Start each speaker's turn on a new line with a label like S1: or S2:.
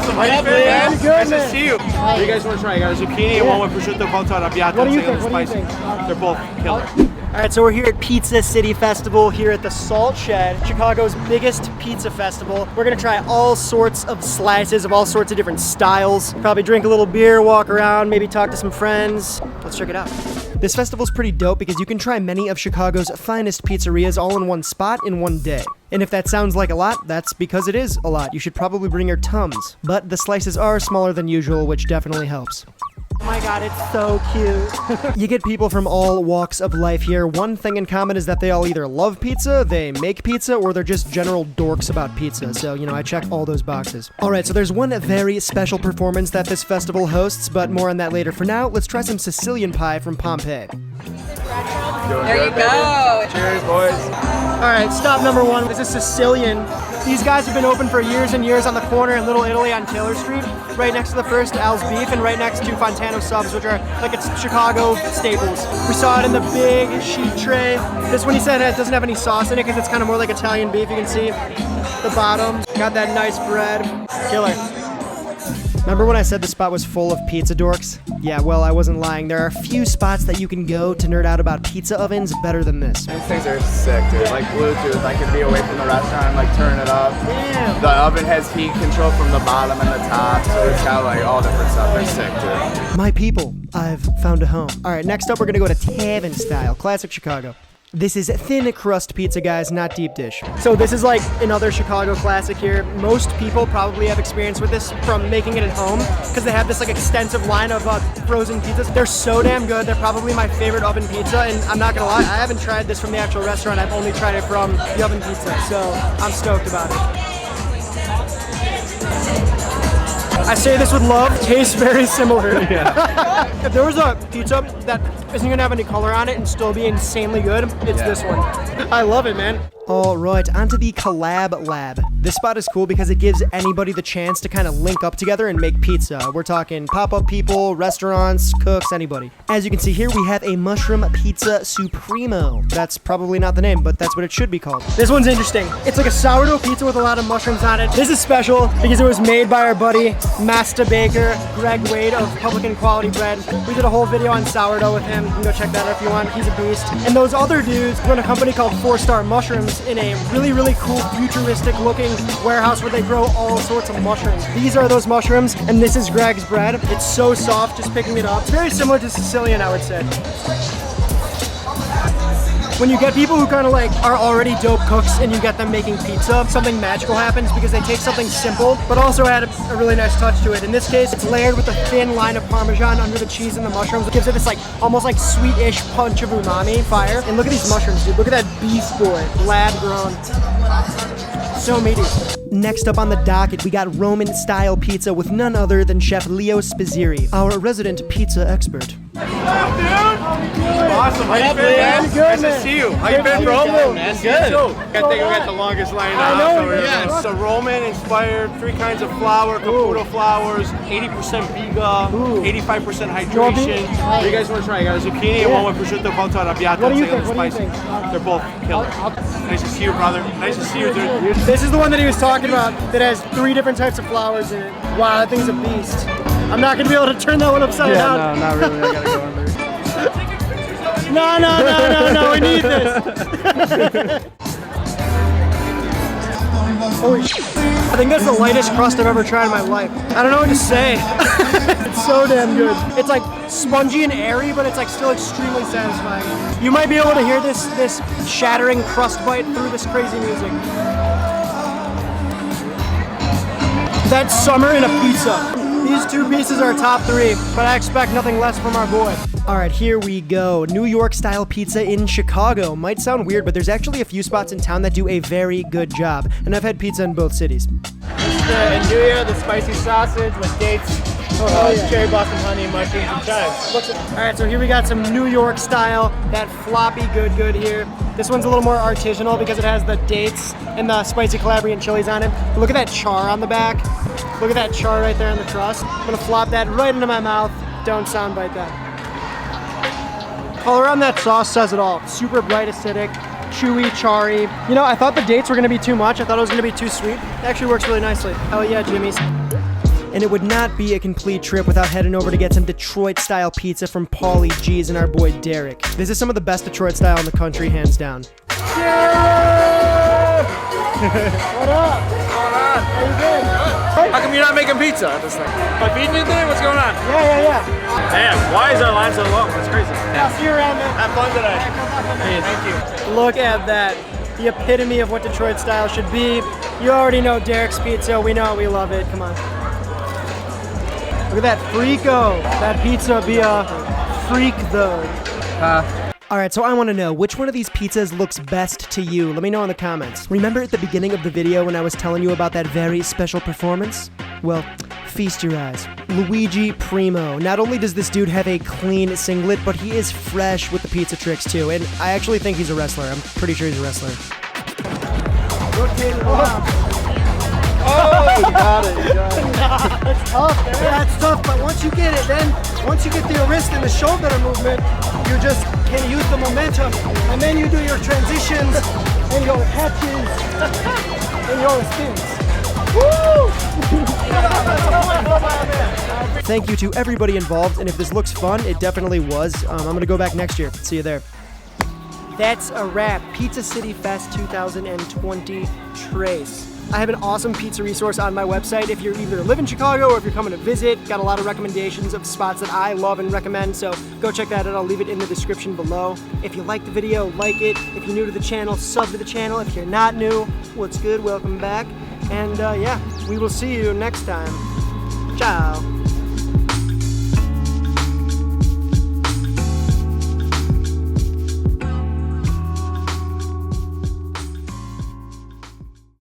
S1: Awesome. How you been, man?
S2: Good,
S1: nice to see you. What do you guys want to try? I got a zucchini and one with prosciutto cotto arrabbiato.
S2: What do you
S1: It's
S2: think?
S1: spicy. They're both killer.
S2: All right, so we're here at Pizza City Festival here at the Salt Shed, Chicago's biggest pizza festival. We're gonna try all sorts of slices of all sorts of different styles. Probably drink a little beer, walk around, maybe talk to some friends. Let's check it out. This festival's pretty dope because you can try many of Chicago's finest pizzerias all in one spot in one day. And if that sounds like a lot, that's because it is a lot. You should probably bring your Tums. But the slices are smaller than usual, which definitely helps. Oh my god, it's so cute. You get people from all walks of life here. One thing in common is that they all either love pizza, they make pizza, or they're just general dorks about pizza. So, you know, I check all those boxes. Alright, so there's one very special performance that this festival hosts, but more on that later. For now, let's try some Sicilian pie from Pompeii.
S3: There you go.
S1: Cheers, boys.
S2: Alright, stop number one. This is Sicilian. These guys have been open for years and years on the corner in Little Italy on Taylor Street, right next to the First Al's Beef and right next to Fontano Subs, which are like it's Chicago staples. We saw it in the big sheet tray. This one he said it doesn't have any sauce in it because it's kind of more like Italian beef. You can see the bottom. Got that nice bread. Killer. Remember when I said the spot was full of pizza dorks? Yeah, well, I wasn't lying. There are a few spots that you can go to nerd out about pizza ovens better than this.
S4: These things are sick, dude. Like Bluetooth, I can be away from the restaurant and like turn it up.
S2: Damn.
S4: The oven has heat control from the bottom and the top, so it's got like all different stuff. They're sick, dude.
S2: My people, I've found a home. All right, next up we're gonna go to tavern style, classic Chicago. This is thin crust pizza, guys, not deep dish. So this is like another Chicago classic here. Most people probably have experience with this from making it at home because they have this like extensive line of frozen pizzas. They're so damn good. They're probably my favorite oven pizza, and I'm not gonna lie, I haven't tried this from the actual restaurant. I've only tried it from the oven pizza, so I'm stoked about it. I say this with love, tastes very similar. Yeah. If there was a pizza that isn't gonna have any color on it and still be insanely good, it's this one. I love it, man. All right, onto the Collab Lab. This spot is cool because it gives anybody the chance to kind of link up together and make pizza. We're talking pop-up people, restaurants, cooks, anybody. As you can see here, we have a mushroom pizza supremo. That's probably not the name, but that's what it should be called. This one's interesting. It's like a sourdough pizza with a lot of mushrooms on it. This is special because it was made by our buddy, Master Baker, Greg Wade of Publican Quality Bread. We did a whole video on sourdough with him. You can go check that out if you want. He's a beast. And those other dudes run a company called 4 Star Mushrooms in a really cool futuristic looking warehouse where they grow all sorts of mushrooms. These are those mushrooms, and this is Greg's bread. It's so soft just picking it up. It's very similar to Sicilian, I would say. When you get people who kind of like are already dope cooks and you get them making pizza, something magical happens because they take something simple but also add a really nice touch to it. In this case, it's layered with a thin line of Parmesan under the cheese and the mushrooms. It gives it this like almost like sweet-ish punch of umami, fire. And look at these mushrooms, dude. Look at that beast boy, lab grown. So meaty. Next up on the docket, we got Roman-style pizza with none other than Chef Leo Spizziri, our resident pizza expert.
S1: What's up, dude? Awesome. How you been, man?
S2: Good,
S1: nice to see you. How you been, bro?
S2: Man,
S1: good. I think we got the longest line
S2: I know,
S1: yeah. So Roman-inspired, 3 kinds of flour, caputo flours, 80% biga, 85% hydration. What do you guys want to try? I got a zucchini and one with prosciutto cotto arrabbiato.
S2: What do you think?
S1: Spicy. They're both killer. Nice to see you, brother. Nice to see you, dude.
S2: This is the one that he was talking about that has 3 different types of flours in it. Wow, that thing's a beast. I'm not going to be able to turn that one upside down.
S1: No, not really. I gotta go under.
S2: No, we need this. Holy shit. I think that's the lightest crust I've ever tried in my life. I don't know what to say. It's so damn good. It's like spongy and airy, but it's like still extremely satisfying. You might be able to hear this shattering crust bite through this crazy music. That's summer in a pizza. These 2 pieces are top 3, but I expect nothing less from our boy. All right, here we go. New York style pizza in Chicago. Might sound weird, but there's actually a few spots in town that do a very good job. And I've had pizza in both cities.
S5: This is the andouille, the spicy sausage with dates, cherry blossom honey, mushrooms, and chives.
S2: All right, so here we got some New York style, that floppy good here. This one's a little more artisanal because it has the dates and the spicy Calabrian chilies on it. But look at that char on the back. Look at that char right there on the crust. I'm gonna flop that right into my mouth. Don't soundbite that. Color on that sauce says it all. Super bright, acidic, chewy, charry. You know, I thought the dates were gonna be too much. I thought it was gonna be too sweet. It actually works really nicely. Hell yeah, Jimmy's. And it would not be a complete trip without heading over to get some Detroit-style pizza from Paulie G's and our boy Derek. This is some of the best Detroit-style in the country, hands down.
S5: What up?
S4: What's going on?
S5: How you doing?
S4: How come you're not making pizza at this thing? Am I feeding you today? What's going on?
S5: Yeah.
S4: Damn, why is our line so long? That's crazy.
S5: I'll see you around, man.
S4: Have fun today.
S5: Thank you.
S2: Look at that. The epitome of what Detroit style should be. You already know Derek's Pizza. We know it. We love it. Come on. Look at that freako. That pizza be a freak though. All right, so I want to know, which one of these pizzas looks best to you? Let me know in the comments. Remember at the beginning of the video when I was telling you about that very special performance? Well, feast your eyes. Luigi Primo. Not only does this dude have a clean singlet, but he is fresh with the pizza tricks too. And I actually think he's a wrestler. I'm pretty sure he's a wrestler.
S5: Rotate it around. Oh, you got it. That's tough, man.
S2: Yeah, it's tough, but once you get it, once you get the wrist and the shoulder movement, you just can use the momentum. And then you do your transitions and your catches and your spins. Woo! Thank you to everybody involved, and if this looks fun, it definitely was. I'm gonna go back next year. See you there. That's a wrap. Pizza City Fest 2020 Trace. I have an awesome pizza resource on my website if you either live in Chicago or if you're coming to visit. Got a lot of recommendations of spots that I love and recommend, so go check that out. I'll leave it in the description below. If you like the video, like it. If you're new to the channel, sub to the channel. If you're not new, what's good? Welcome back. And yeah, we will see you next time. Ciao.